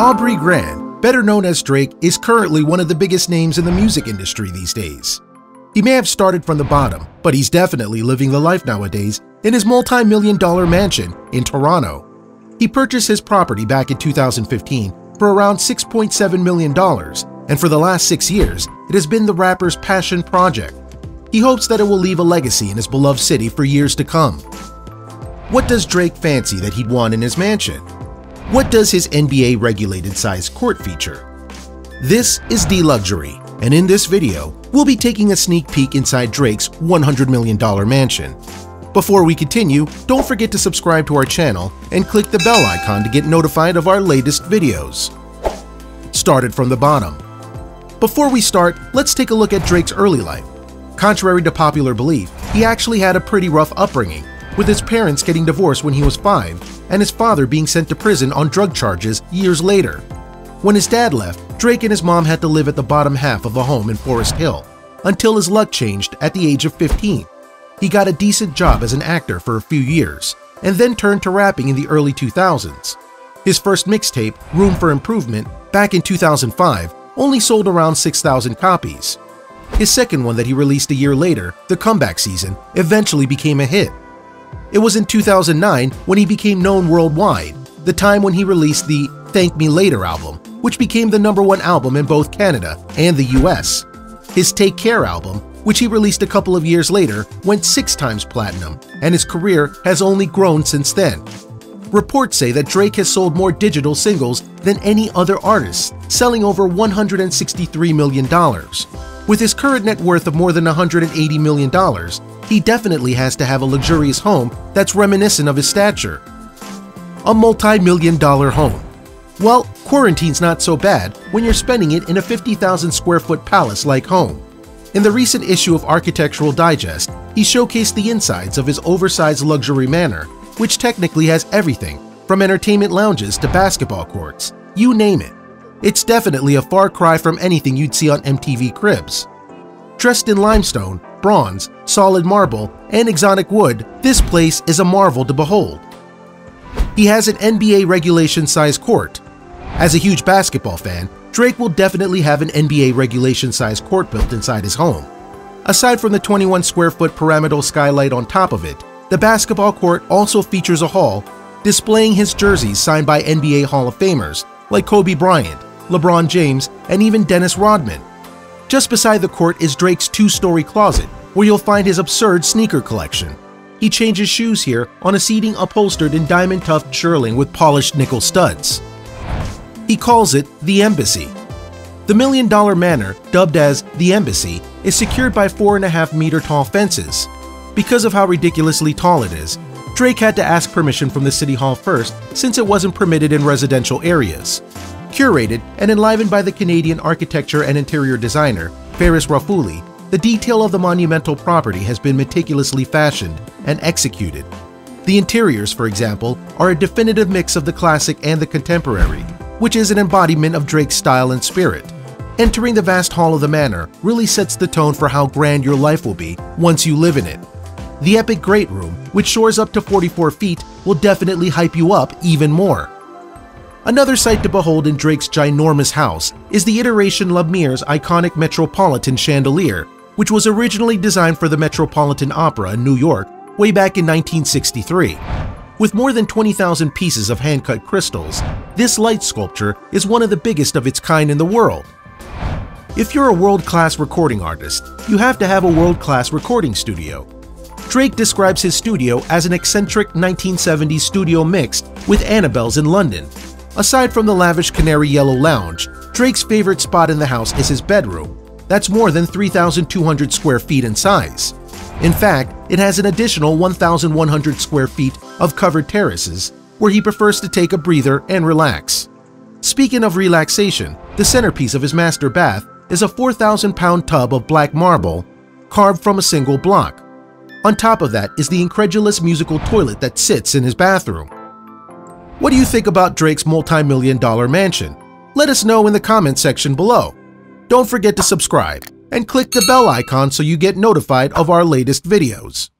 Aubrey Grant, better known as Drake, is currently one of the biggest names in the music industry these days. He may have started from the bottom, but he's definitely living the life nowadays in his multi-million-dollar mansion in Toronto. He purchased his property back in 2015 for around $6.7 million, and for the last 6 years, it has been the rapper's passion project. He hopes that it will leave a legacy in his beloved city for years to come. What does Drake fancy that he'd want in his mansion? What does his NBA-regulated size court feature? This is dluxury, and in this video, we'll be taking a sneak peek inside Drake's $100 million mansion. Before we continue, don't forget to subscribe to our channel and click the bell icon to get notified of our latest videos. Started from the bottom. Before we start, let's take a look at Drake's early life. Contrary to popular belief, he actually had a pretty rough upbringing, with his parents getting divorced when he was 5 and his father being sent to prison on drug charges years later. When his dad left, Drake and his mom had to live at the bottom half of a home in Forest Hill, until his luck changed at the age of 15. He got a decent job as an actor for a few years, and then turned to rapping in the early 2000s. His first mixtape, Room for Improvement, back in 2005, only sold around 6,000 copies. His second one that he released a year later, The Comeback Season, eventually became a hit. It was in 2009 when he became known worldwide, the time when he released the Thank Me Later album, which became the #1 album in both Canada and the US. His Take Care album, which he released a couple of years later, went 6 times platinum, and his career has only grown since then. Reports say that Drake has sold more digital singles than any other artist, selling over $163 million. With his current net worth of more than $180 million, he definitely has to have a luxurious home that's reminiscent of his stature. A multi-million-dollar home. Well, quarantine's not so bad when you're spending it in a 50,000 square foot palace-like home. In the recent issue of Architectural Digest, he showcased the insides of his oversized luxury manor, which technically has everything, from entertainment lounges to basketball courts, you name it. It's definitely a far cry from anything you'd see on MTV Cribs. Dressed in limestone, bronze, solid marble, and exotic wood, this place is a marvel to behold. He has an NBA regulation-sized court. As a huge basketball fan, Drake will definitely have an NBA regulation-sized court built inside his home. Aside from the 21 square foot pyramidal skylight on top of it, the basketball court also features a hall displaying his jerseys signed by NBA Hall of Famers like Kobe Bryant, LeBron James, and even Dennis Rodman. Just beside the court is Drake's 2-story closet, where you'll find his absurd sneaker collection. He changes shoes here on a seating upholstered in diamond-tufted shearling with polished nickel studs. He calls it the Embassy. The million-dollar manor, dubbed as the Embassy, is secured by 4.5-meter tall fences. Because of how ridiculously tall it is, Drake had to ask permission from the City Hall first, since it wasn't permitted in residential areas. Curated and enlivened by the Canadian architecture and interior designer, Faris Raffouli, the detail of the monumental property has been meticulously fashioned and executed. The interiors, for example, are a definitive mix of the classic and the contemporary, which is an embodiment of Drake's style and spirit. Entering the vast hall of the manor really sets the tone for how grand your life will be once you live in it. The epic Great Room, which soars up to 44 feet, will definitely hype you up even more. Another sight to behold in Drake's ginormous house is the iteration Lumiere's iconic Metropolitan chandelier, which was originally designed for the Metropolitan Opera in New York way back in 1963. With more than 20,000 pieces of hand-cut crystals, this light sculpture is one of the biggest of its kind in the world. If you're a world-class recording artist, you have to have a world-class recording studio. Drake describes his studio as an eccentric 1970s studio mixed with Annabelle's in London. Aside from the lavish canary yellow lounge, Drake's favorite spot in the house is his bedroom. That's more than 3,200 square feet in size. In fact, it has an additional 1,100 square feet of covered terraces, where he prefers to take a breather and relax. Speaking of relaxation, the centerpiece of his master bath is a 4,000-pound tub of black marble carved from a single block. On top of that is the incredulous musical toilet that sits in his bathroom. What do you think about Drake's multi-million-dollar mansion? Let us know in the comment section below. Don't forget to subscribe and click the bell icon so you get notified of our latest videos.